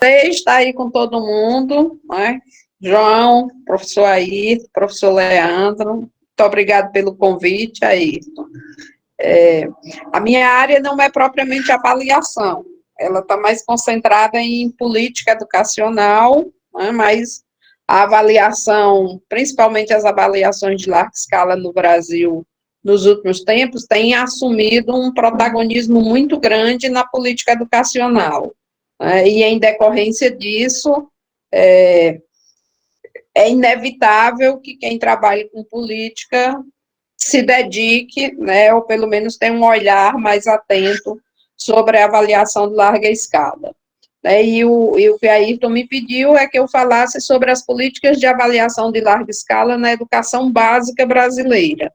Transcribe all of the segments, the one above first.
prazer estar aí com todo mundo, né? João, professor Ayrton, professor Leandro, muito obrigado pelo convite, Ayrton. A minha área não é propriamente avaliação, ela está mais concentrada em política educacional, né? Mas a avaliação, principalmente as avaliações de larga escala no Brasil, nos últimos tempos, tem assumido um protagonismo muito grande na política educacional. E, em decorrência disso, é inevitável que quem trabalhe com política se dedique, né, ou pelo menos tenha um olhar mais atento sobre a avaliação de larga escala. E o que a Ayrton me pediu é que eu falasse sobre as políticas de avaliação de larga escala na educação básica brasileira.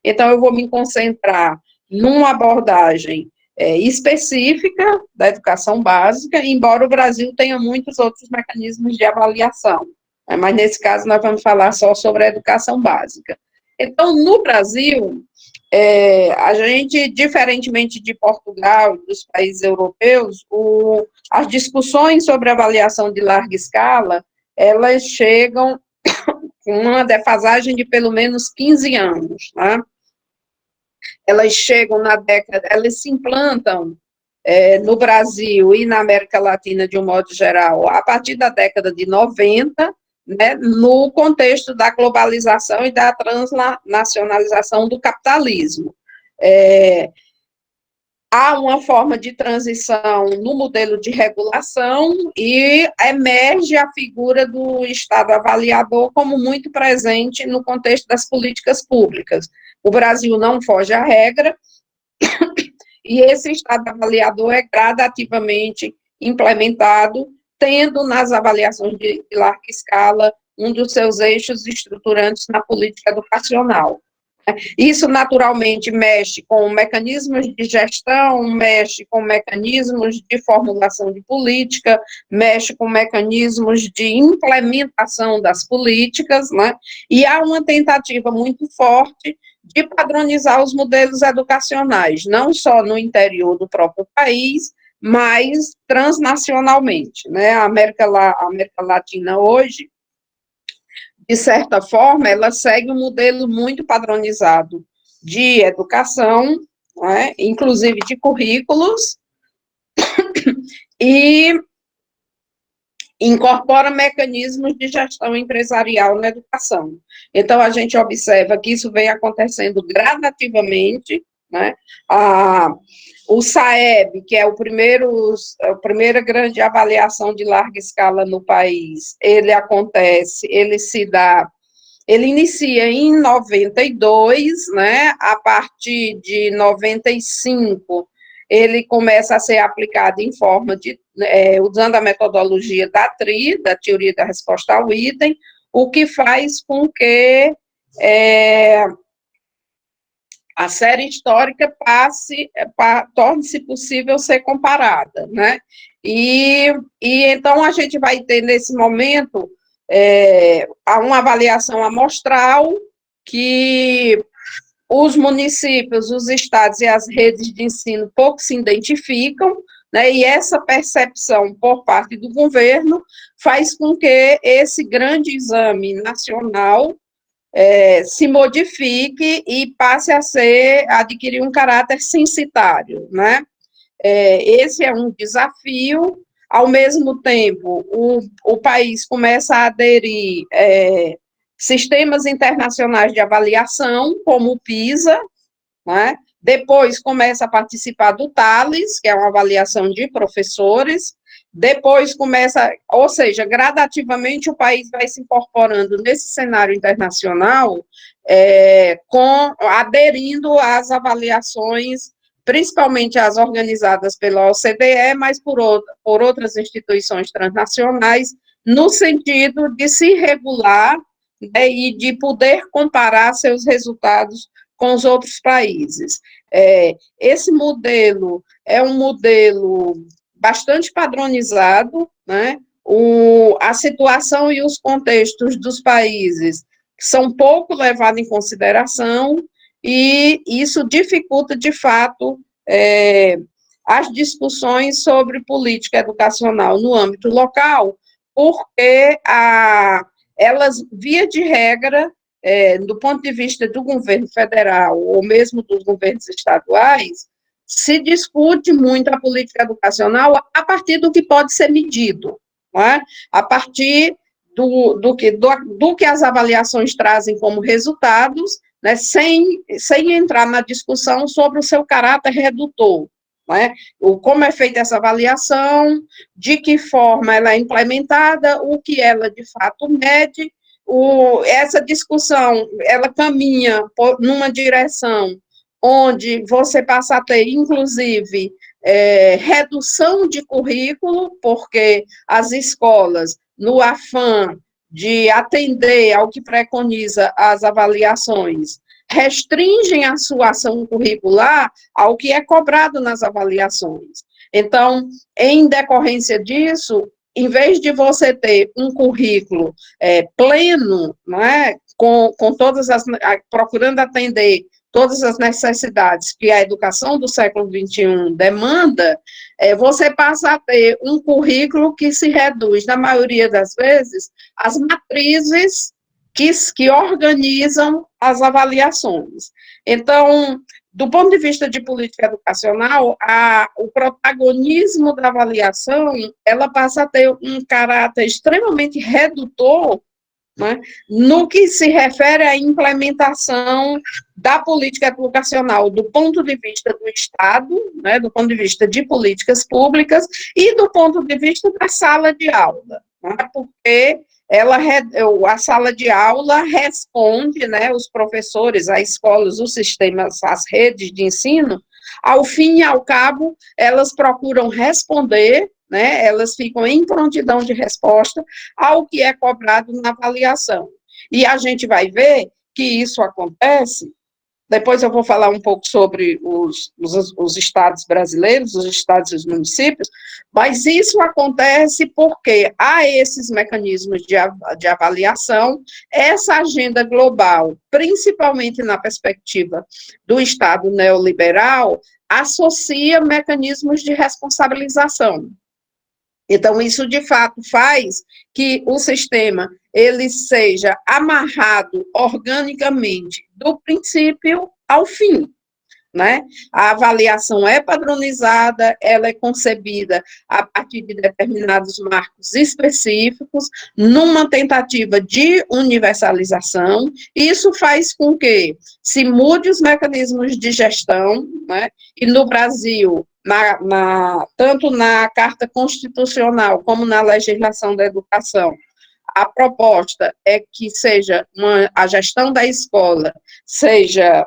Então, eu vou me concentrar numa abordagem específica da educação básica, embora o Brasil tenha muitos outros mecanismos de avaliação, né, mas nesse caso nós vamos falar só sobre a educação básica. Então, no Brasil, a gente, diferentemente de Portugal e dos países europeus, as discussões sobre avaliação de larga escala, elas chegam com uma defasagem de pelo menos 15 anos, né? Elas chegam na década, elas se implantam no Brasil e na América Latina, de um modo geral, a partir da década de 90, né, no contexto da globalização e da transnacionalização do capitalismo. Há uma forma de transição no modelo de regulação e emerge a figura do Estado avaliador como muito presente no contexto das políticas públicas. O Brasil não foge à regra, e esse Estado avaliador é gradativamente implementado, tendo nas avaliações de larga escala um dos seus eixos estruturantes na política educacional. Isso, naturalmente, mexe com mecanismos de gestão, mexe com mecanismos de formulação de política, mexe com mecanismos de implementação das políticas, né? E há uma tentativa muito forte de padronizar os modelos educacionais, não só no interior do próprio país, mas transnacionalmente, né? A América Latina hoje, de certa forma, ela segue um modelo muito padronizado de educação, né, inclusive de currículos, e incorpora mecanismos de gestão empresarial na educação. Então, a gente observa que isso vem acontecendo gradativamente, né? O SAEB, que é a primeira grande avaliação de larga escala no país, ele inicia em 92, né? A partir de 95, ele começa a ser aplicado em forma de, usando a metodologia da TRI, da teoria da resposta ao item, o que faz com que a série histórica torne-se possível ser comparada, né? E então a gente vai ter, nesse momento, uma avaliação amostral que os municípios, os estados e as redes de ensino pouco se identificam, né, e essa percepção por parte do governo faz com que esse grande exame nacional se modifique e passe a adquirir um caráter censitário, né? Esse é um desafio. Ao mesmo tempo, o país começa a aderir sistemas internacionais de avaliação, como o PISA, né? Depois começa a participar do TALES, que é uma avaliação de professores, depois começa, ou seja, gradativamente o país vai se incorporando nesse cenário internacional, aderindo às avaliações, principalmente as organizadas pela OCDE, mas por outras instituições transnacionais, no sentido de se regular, né, e de poder comparar seus resultados com os outros países. Esse modelo é um modelo bastante padronizado, né? A situação e os contextos dos países são pouco levados em consideração, e isso dificulta, de fato, as discussões sobre política educacional no âmbito local, porque elas, via de regra, do ponto de vista do governo federal, ou mesmo dos governos estaduais, se discute muito a política educacional a partir do que pode ser medido, não é? A partir do que as avaliações trazem como resultados, né, sem entrar na discussão sobre o seu caráter redutor. Né? Como é feita essa avaliação, de que forma ela é implementada, o que ela de fato mede. Essa discussão ela caminha numa direção onde você passa a ter, inclusive, redução de currículo, porque as escolas, no afã de atender ao que preconiza as avaliações, restringem a sua ação curricular ao que é cobrado nas avaliações. Então, em decorrência disso, em vez de você ter um currículo pleno, né, com todas procurando atender todas as necessidades que a educação do século XXI demanda, você passa a ter um currículo que se reduz, na maioria das vezes, às matrizes que organizam as avaliações. Então, do ponto de vista de política educacional, o protagonismo da avaliação, ela passa a ter um caráter extremamente redutor, né, no que se refere à implementação da política educacional do ponto de vista do Estado, né, do ponto de vista de políticas públicas e do ponto de vista da sala de aula, né, porque a sala de aula responde, né, os professores, as escolas, os sistemas, as redes de ensino, ao fim e ao cabo, elas procuram responder, né, elas ficam em prontidão de resposta ao que é cobrado na avaliação. E a gente vai ver que isso acontece. Depois eu vou falar um pouco sobre os estados brasileiros, os estados e os municípios, mas isso acontece porque há esses mecanismos de avaliação, essa agenda global, principalmente na perspectiva do Estado neoliberal, associa mecanismos de responsabilização. Então, isso, de fato, faz que o sistema ele seja amarrado organicamente do princípio ao fim, né? A avaliação é padronizada, ela é concebida a partir de determinados marcos específicos, numa tentativa de universalização. Isso faz com que se mude os mecanismos de gestão, né? E no Brasil, tanto na Carta Constitucional como na legislação da educação, a proposta é que a gestão da escola seja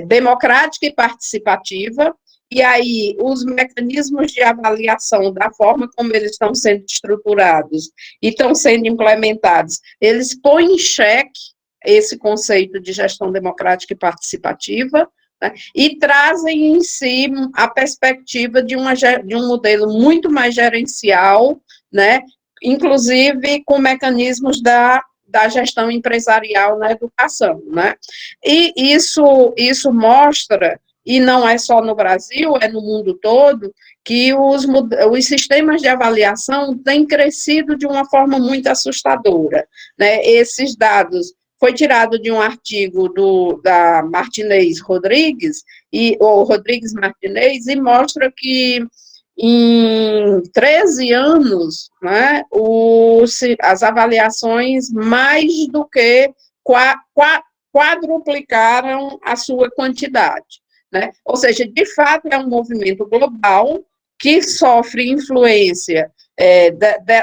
democrática e participativa, e aí os mecanismos de avaliação da forma como eles estão sendo estruturados e estão sendo implementados, eles põem em xeque esse conceito de gestão democrática e participativa, né, e trazem em si a perspectiva de um modelo muito mais gerencial, né, inclusive com mecanismos da gestão empresarial na educação, né? E isso mostra, e não é só no Brasil, é no mundo todo, que os sistemas de avaliação têm crescido de uma forma muito assustadora, né? Esses dados foi tirado de um artigo da Martinez Rodrigues, ou Rodrigues Martinez, e mostra que em 13 anos, né, as avaliações mais do que quadruplicaram a sua quantidade, né? Ou seja, de fato, é um movimento global que sofre influência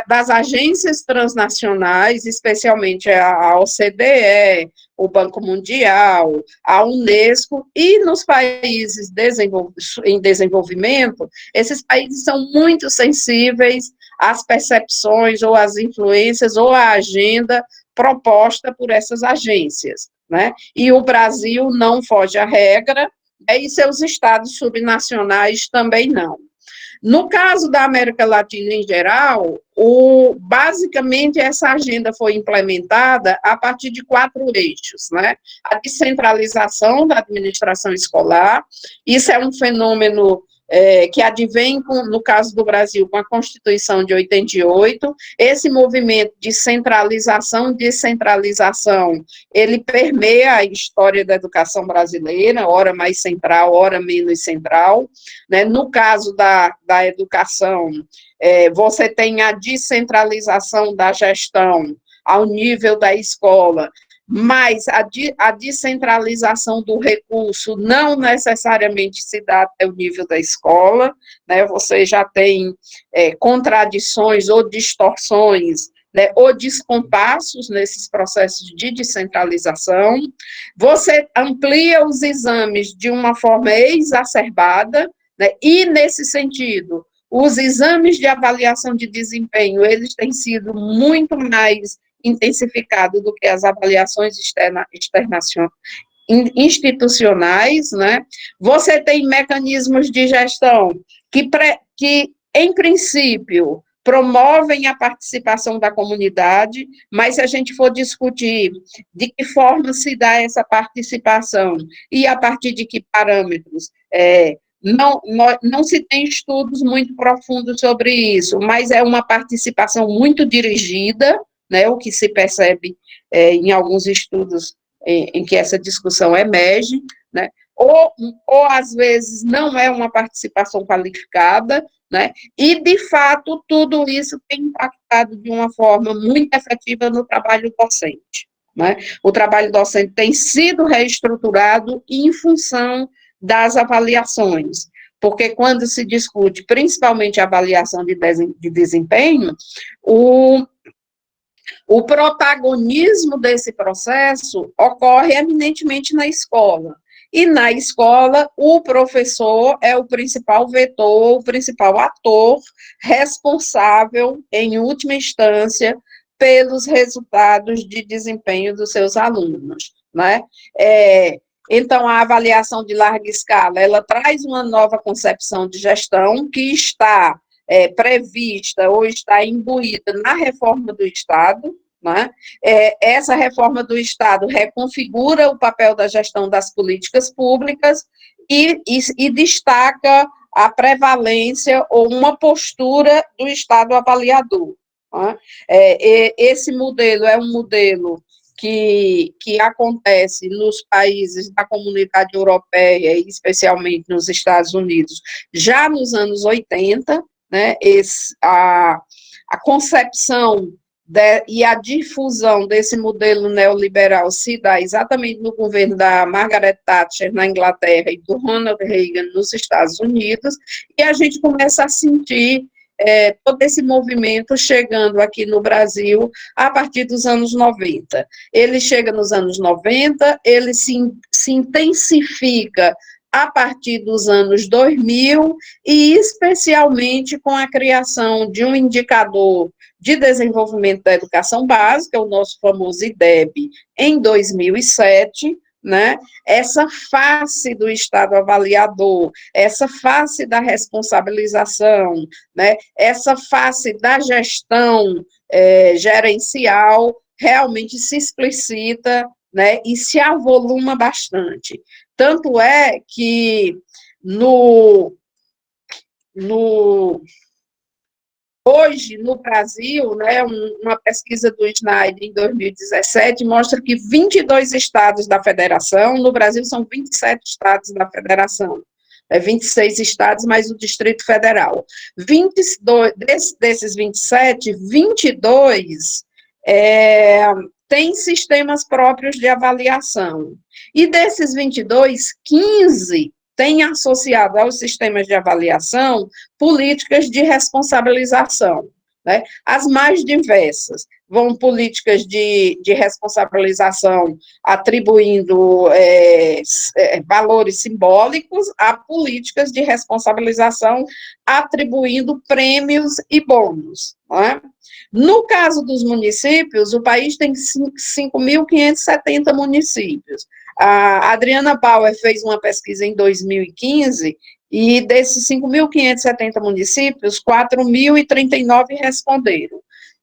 das agências transnacionais, especialmente a OCDE, o Banco Mundial, a Unesco, e nos países em desenvolvimento, esses países são muito sensíveis às percepções, ou às influências, ou à agenda proposta por essas agências, né? E o Brasil não foge à regra, e seus estados subnacionais também não. No caso da América Latina em geral, basicamente essa agenda foi implementada a partir de 4 eixos, né? A descentralização da administração escolar, isso é um fenômeno que advém, no caso do Brasil, com a Constituição de 88, esse movimento de centralização, descentralização, ele permeia a história da educação brasileira, ora mais central, ora menos central, né? No caso da educação, você tem a descentralização da gestão ao nível da escola, mas a descentralização do recurso não necessariamente se dá até o nível da escola, né? Você já tem contradições ou distorções, né, ou descompassos nesses processos de descentralização. Você amplia os exames de uma forma exacerbada, né, e, nesse sentido, os exames de avaliação de desempenho, eles têm sido muito mais intensificado do que as avaliações institucionais, né? Você tem mecanismos de gestão que em princípio, promovem a participação da comunidade, mas se a gente for discutir de que forma se dá essa participação e a partir de que parâmetros, não se tem estudos muito profundos sobre isso, mas é uma participação muito dirigida, né, o que se percebe em alguns estudos em que essa discussão emerge, né, ou às vezes não é uma participação qualificada, né, e de fato tudo isso tem impactado de uma forma muito efetiva no trabalho docente, né. O trabalho docente tem sido reestruturado em função das avaliações, porque quando se discute principalmente a avaliação de desempenho, o protagonismo desse processo ocorre eminentemente na escola. E na escola, o professor é o principal vetor, o principal ator responsável, em última instância, pelos resultados de desempenho dos seus alunos, né? Então, a avaliação de larga escala, ela traz uma nova concepção de gestão que está prevista ou está imbuída na reforma do Estado, né? Essa reforma do Estado reconfigura o papel da gestão das políticas públicas e destaca a prevalência ou uma postura do Estado avaliador, né? Esse modelo é um modelo que acontece nos países da comunidade europeia, e especialmente nos Estados Unidos, já nos anos 80, né, a concepção e a difusão desse modelo neoliberal se dá exatamente no governo da Margaret Thatcher na Inglaterra e do Ronald Reagan nos Estados Unidos, e a gente começa a sentir todo esse movimento chegando aqui no Brasil a partir dos anos 90. Ele chega nos anos 90, ele se intensifica a partir dos anos 2000, e especialmente com a criação de um indicador de desenvolvimento da educação básica, o nosso famoso IDEB, em 2007, né? Essa face do Estado avaliador, essa face da responsabilização, né? Essa face da gestão gerencial realmente se explicita, né? E se avoluma bastante. Tanto é que hoje, no Brasil, né, uma pesquisa do Schneider em 2017 mostra que 22 estados da federação, no Brasil são 27 estados da federação, 26 estados mais o Distrito Federal. Desses 27, 22 têm sistemas próprios de avaliação. E desses 22, 15 têm associado aos sistemas de avaliação políticas de responsabilização, né? As mais diversas. Vão políticas de responsabilização atribuindo valores simbólicos a políticas de responsabilização atribuindo prêmios e bônus, não é? No caso dos municípios, o país tem 5.570 municípios. A Adriana Bauer fez uma pesquisa em 2015, e desses 5.570 municípios, 4.039 responderam.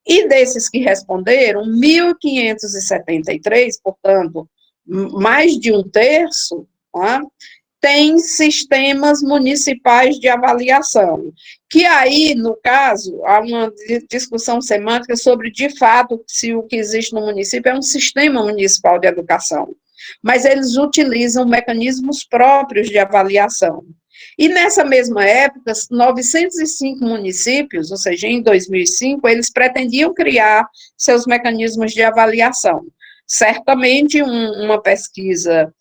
E desses que responderam, 1.573, portanto, mais de um terço, né, tem sistemas municipais de avaliação, que aí, no caso, há uma discussão semântica sobre, de fato, se o que existe no município é um sistema municipal de educação, mas eles utilizam mecanismos próprios de avaliação. E nessa mesma época, 905 municípios, ou seja, em 2005, eles pretendiam criar seus mecanismos de avaliação. Certamente, uma pesquisa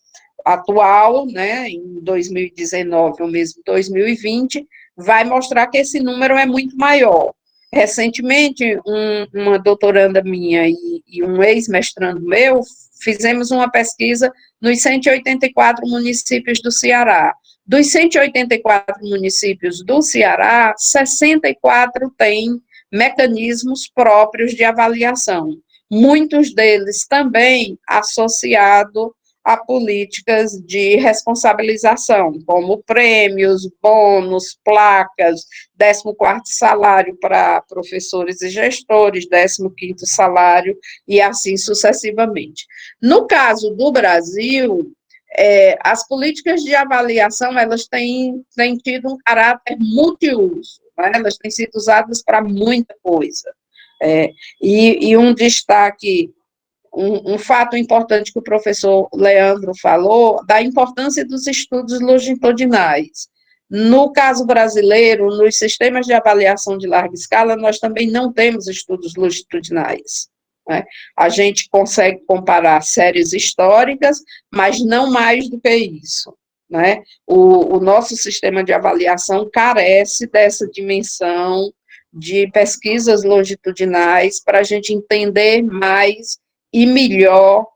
atual, né, em 2019 ou mesmo 2020, vai mostrar que esse número é muito maior. Recentemente, uma doutoranda minha e um ex-mestrando meu fizemos uma pesquisa nos 184 municípios do Ceará. Dos 184 municípios do Ceará, 64 têm mecanismos próprios de avaliação. Muitos deles também associados a políticas de responsabilização, como prêmios, bônus, placas, 14º salário para professores e gestores, 15º salário, e assim sucessivamente. No caso do Brasil, as políticas de avaliação, elas têm tido um caráter multiuso, né? Elas têm sido usadas para muita coisa. E um destaque, um fato importante que o professor Leandro falou, da importância dos estudos longitudinais. No caso brasileiro, nos sistemas de avaliação de larga escala, nós também não temos estudos longitudinais, né? A gente consegue comparar séries históricas, mas não mais do que isso, né? O nosso sistema de avaliação carece dessa dimensão de pesquisas longitudinais para a gente entender mais e melhor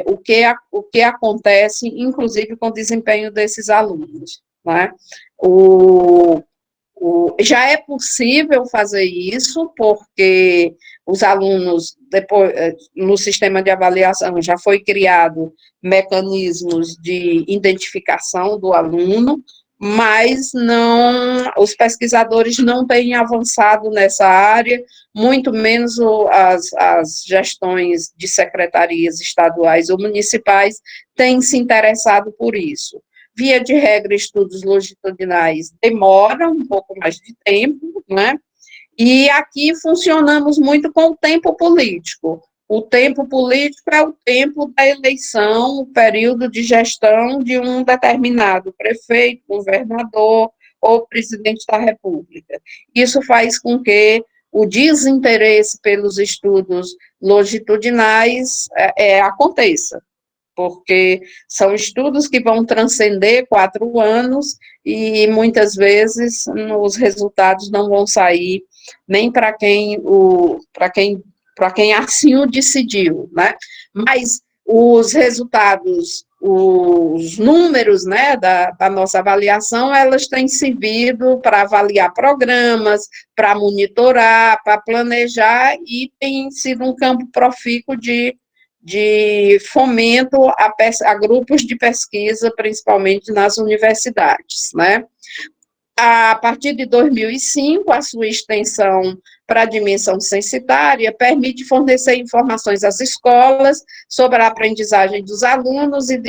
o que acontece, inclusive com o desempenho desses alunos, né? Já é possível fazer isso, porque os alunos, depois, no sistema de avaliação, já foi criado mecanismos de identificação do aluno, mas não, os pesquisadores não têm avançado nessa área, muito menos as gestões de secretarias estaduais ou municipais têm se interessado por isso. Via de regra, estudos longitudinais demoram um pouco mais de tempo, né? E aqui funcionamos muito com o tempo político. O tempo político é o tempo da eleição, o período de gestão de um determinado prefeito, governador ou presidente da República. Isso faz com que o desinteresse pelos estudos longitudinais aconteça, porque são estudos que vão transcender 4 anos e muitas vezes os resultados não vão sair nem para quem assim o decidiu, né? Mas os resultados, os números, né, da nossa avaliação, elas têm servido para avaliar programas, para monitorar, para planejar, e tem sido um campo profícuo de fomento a grupos de pesquisa, principalmente nas universidades, né? A partir de 2005, a sua extensão para a dimensão censitária permite fornecer informações às escolas sobre a aprendizagem dos alunos e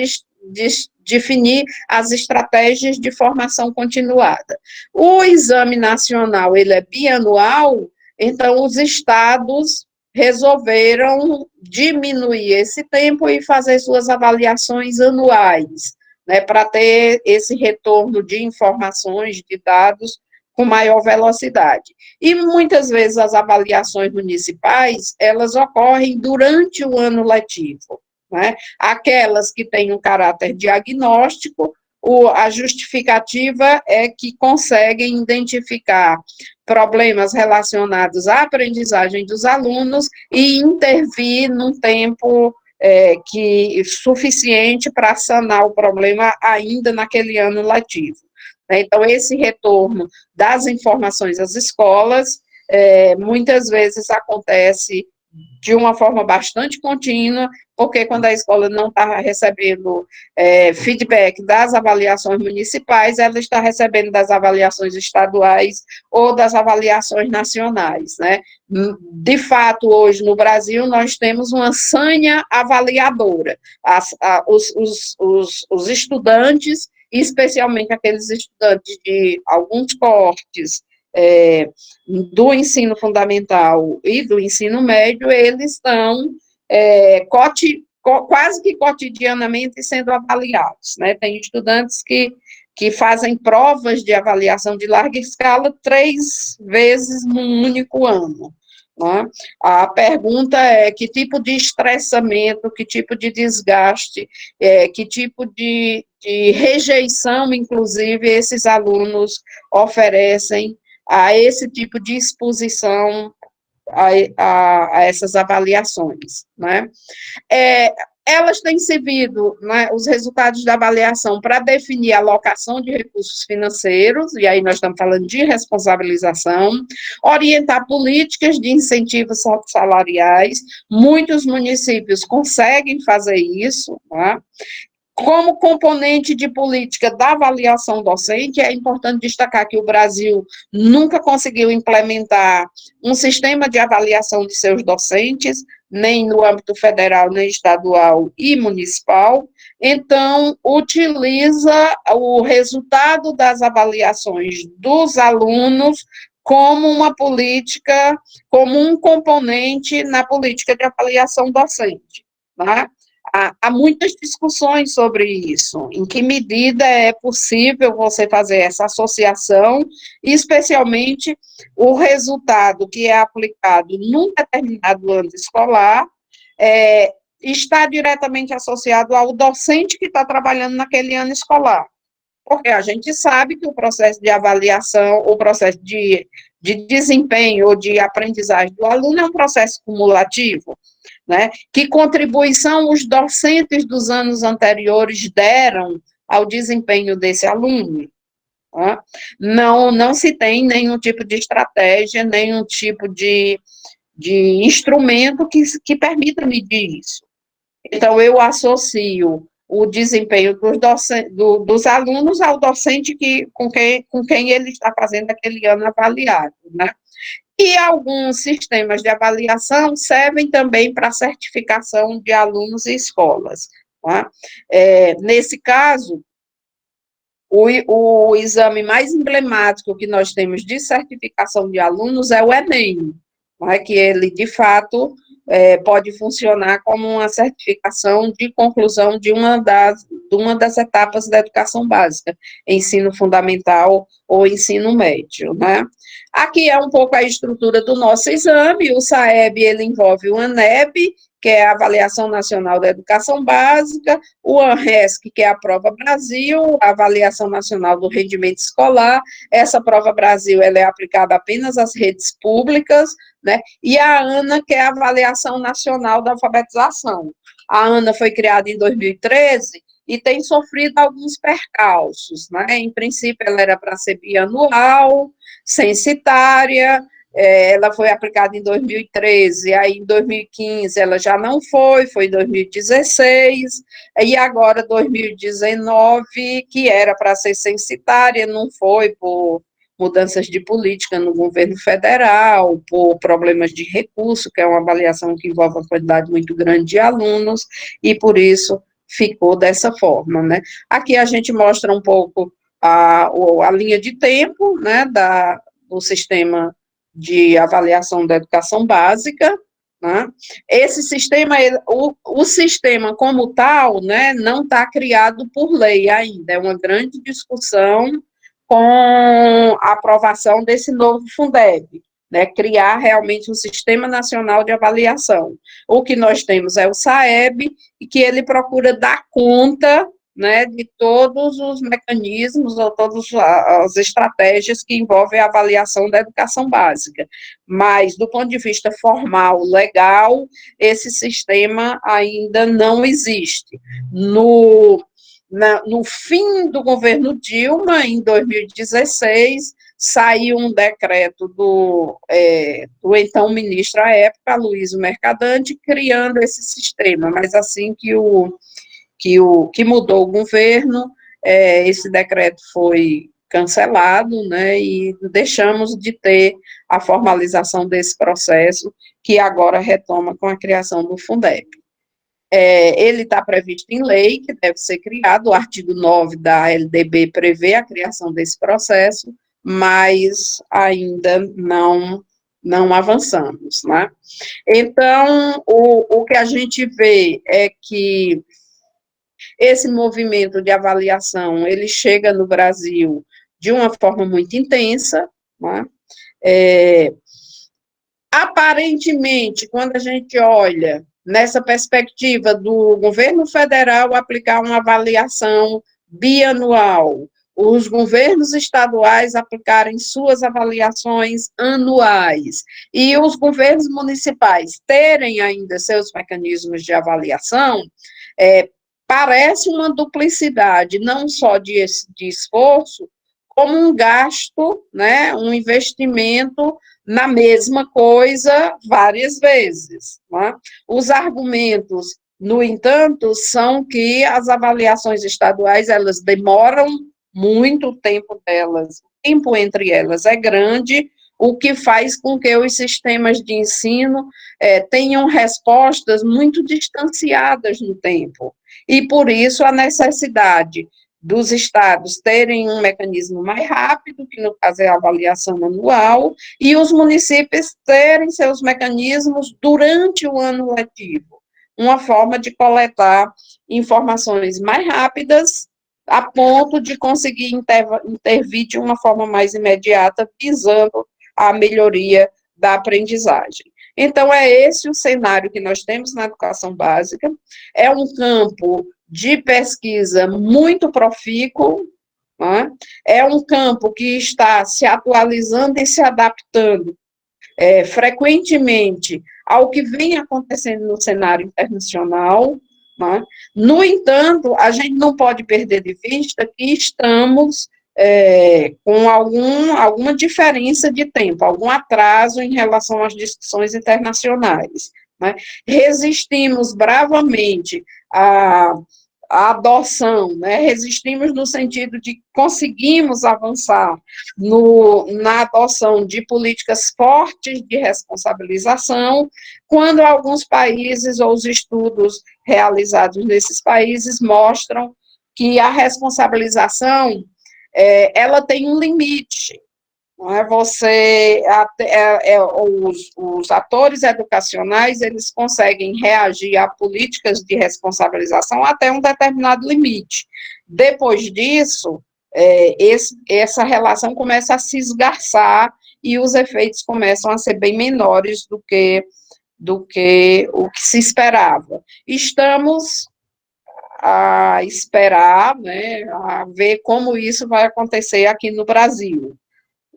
definir as estratégias de formação continuada. O exame nacional, ele é bianual, então os estados resolveram diminuir esse tempo e fazer suas avaliações anuais, né, para ter esse retorno de informações, de dados, com maior velocidade. E muitas vezes as avaliações municipais, elas ocorrem durante o ano letivo, né? Aquelas que têm um caráter diagnóstico, a justificativa é que conseguem identificar problemas relacionados à aprendizagem dos alunos e intervir num tempo suficiente para sanar o problema ainda naquele ano letivo. Então, esse retorno das informações às escolas, muitas vezes acontece de uma forma bastante contínua, porque quando a escola não está recebendo feedback das avaliações municipais, ela está recebendo das avaliações estaduais ou das avaliações nacionais, né? De fato, hoje no Brasil, nós temos uma sanha avaliadora. Os estudantes especialmente aqueles estudantes de alguns cortes do ensino fundamental e do ensino médio, eles estão quase que cotidianamente sendo avaliados, né? Tem estudantes que fazem provas de avaliação de larga escala 3 vezes num único ano. Né? A pergunta é que tipo de estressamento, que tipo de desgaste, que tipo de rejeição, inclusive, esses alunos oferecem a esse tipo de exposição a essas avaliações. Né? Elas têm servido, né, os resultados da avaliação para definir a alocação de recursos financeiros, e aí nós estamos falando de responsabilização, orientar políticas de incentivos salariais, muitos municípios conseguem fazer isso, né? Como componente de política da avaliação docente, é importante destacar que o Brasil nunca conseguiu implementar um sistema de avaliação de seus docentes, nem no âmbito federal, nem estadual e municipal, então utiliza o resultado das avaliações dos alunos como uma política, como um componente na política de avaliação docente, né? Há muitas discussões sobre isso, em que medida é possível você fazer essa associação, especialmente o resultado que é aplicado num determinado ano escolar, está diretamente associado ao docente que está trabalhando naquele ano escolar. Porque a gente sabe que o processo de avaliação, o processo de desempenho ou de aprendizagem do aluno é um processo cumulativo, né? Que contribuição os docentes dos anos anteriores deram ao desempenho desse aluno? Né? Não se tem nenhum tipo de estratégia, nenhum tipo de instrumento que permita medir isso. Então, eu associo o desempenho dos alunos ao docente com quem ele está fazendo aquele ano avaliado, né? E alguns sistemas de avaliação servem também para certificação de alunos e escolas. Tá? Nesse caso, o exame mais emblemático que nós temos de certificação de alunos é o Enem, tá? Que ele, de fato, pode funcionar como uma certificação de conclusão de uma das etapas da educação básica, ensino fundamental ou ensino médio, né? Aqui é um pouco a estrutura do nosso exame. O SAEB, ele envolve o ANEB, que é a Avaliação Nacional da Educação Básica, o ANRESC, que é a Prova Brasil, a Avaliação Nacional do Rendimento Escolar. Essa Prova Brasil, ela é aplicada apenas às redes públicas, né? E a ANA, que é a Avaliação Nacional da Alfabetização. A ANA foi criada em 2013 e tem sofrido alguns percalços, né? Em princípio, ela era para ser bianual, censitária, ela foi aplicada em 2013, aí em 2015 ela já não foi em 2016, e agora 2019, que era para ser censitária, não foi por mudanças de política no governo federal, por problemas de recurso, que é uma avaliação que envolve uma quantidade muito grande de alunos, e por isso ficou dessa forma, né? Aqui a gente mostra um pouco a linha de tempo, né, do sistema de avaliação da educação básica, né? Esse sistema, o sistema como tal, né, não está criado por lei ainda, é uma grande discussão com a aprovação desse novo Fundeb, né, criar realmente um Sistema Nacional de Avaliação. O que nós temos é o SAEB, e que ele procura dar conta, né, de todos os mecanismos ou todas as estratégias que envolvem a avaliação da educação básica. Mas, do ponto de vista formal, legal, esse sistema ainda não existe. No fim do governo Dilma, em 2016, saiu um decreto do então ministro à época, Aloysio Mercadante, criando esse sistema, mas assim que mudou o governo, esse decreto foi cancelado, né, e deixamos de ter a formalização desse processo, que agora retoma com a criação do Fundeb. Ele está previsto em lei, que deve ser criado, o artigo 9 da LDB prevê a criação desse processo, mas ainda não avançamos, né? Então, o que a gente vê é que esse movimento de avaliação, ele chega no Brasil de uma forma muito intensa, né? Aparentemente, quando a gente olha nessa perspectiva do governo federal aplicar uma avaliação bianual, os governos estaduais aplicarem suas avaliações anuais e os governos municipais terem ainda seus mecanismos de avaliação, parece uma duplicidade, não só de esforço, como um gasto, né, um investimento na mesma coisa várias vezes. Né? Os argumentos, no entanto, são que as avaliações estaduais, elas demoram muito, o tempo delas, o tempo entre elas é grande, o que faz com que os sistemas de ensino tenham respostas muito distanciadas no tempo. E, por isso, a necessidade dos estados terem um mecanismo mais rápido, que no caso é a avaliação anual, e os municípios terem seus mecanismos durante o ano letivo, uma forma de coletar informações mais rápidas, a ponto de conseguir intervir de uma forma mais imediata, visando a melhoria da aprendizagem. Então, é esse o cenário que nós temos na educação básica, é um campo de pesquisa muito profícuo, né? É um campo que está se atualizando e se adaptando frequentemente ao que vem acontecendo no cenário internacional, né? No entanto, a gente não pode perder de vista que estamos com alguma diferença de tempo, algum atraso em relação às discussões internacionais. Né? Resistimos bravamente a adoção, né? Resistimos no sentido de conseguimos avançar na adoção de políticas fortes de responsabilização, quando alguns países ou os estudos realizados nesses países mostram que a responsabilização ela tem um limite. Não é? Os atores educacionais, eles conseguem reagir a políticas de responsabilização até um determinado limite. Depois disso, essa relação começa a se esgarçar e os efeitos começam a ser bem menores do que o que se esperava. Estamos a esperar, né, a ver como isso vai acontecer aqui no Brasil.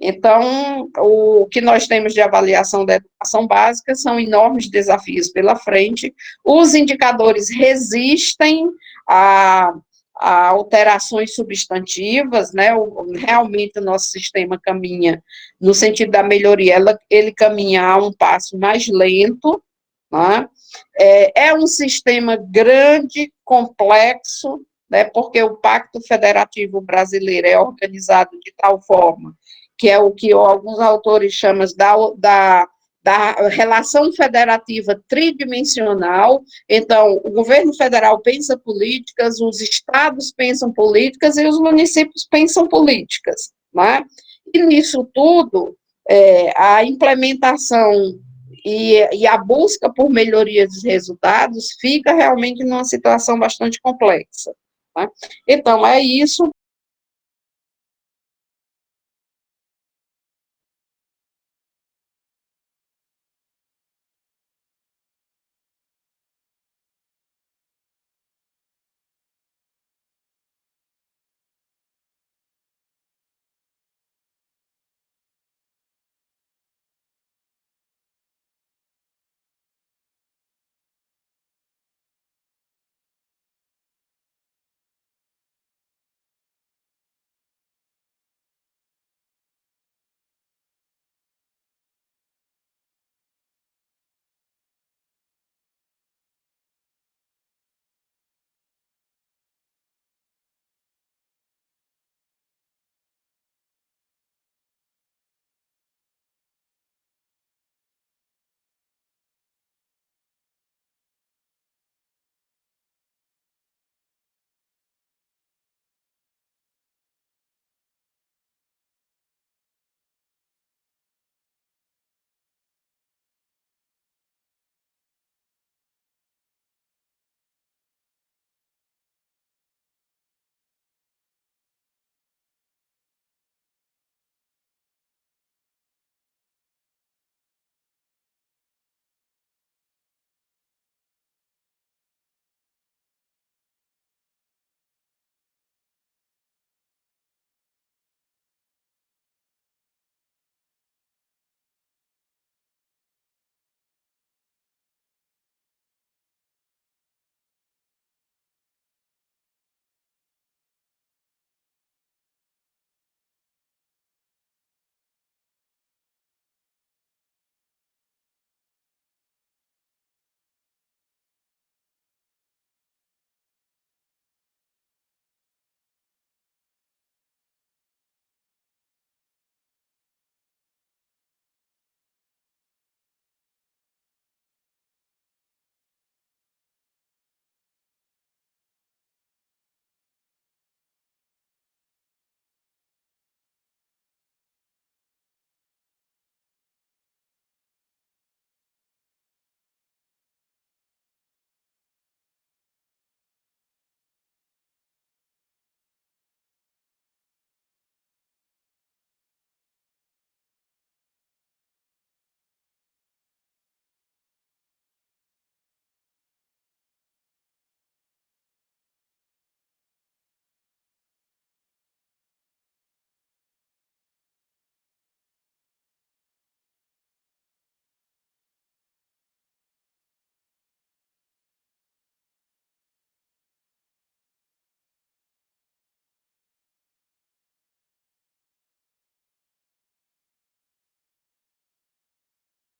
Então, o que nós temos de avaliação da educação básica são enormes desafios pela frente, os indicadores resistem a alterações substantivas, né? Realmente o nosso sistema caminha, no sentido da melhoria, ele caminha a um passo mais lento, né? É um sistema grande, complexo, né? Porque o Pacto Federativo Brasileiro é organizado de tal forma que é o que alguns autores chamam da relação federativa tridimensional. Então, o governo federal pensa políticas, os estados pensam políticas e os municípios pensam políticas, né? E nisso tudo, a implementação e a busca por melhoria dos resultados fica realmente numa situação bastante complexa. Né? Então, é isso.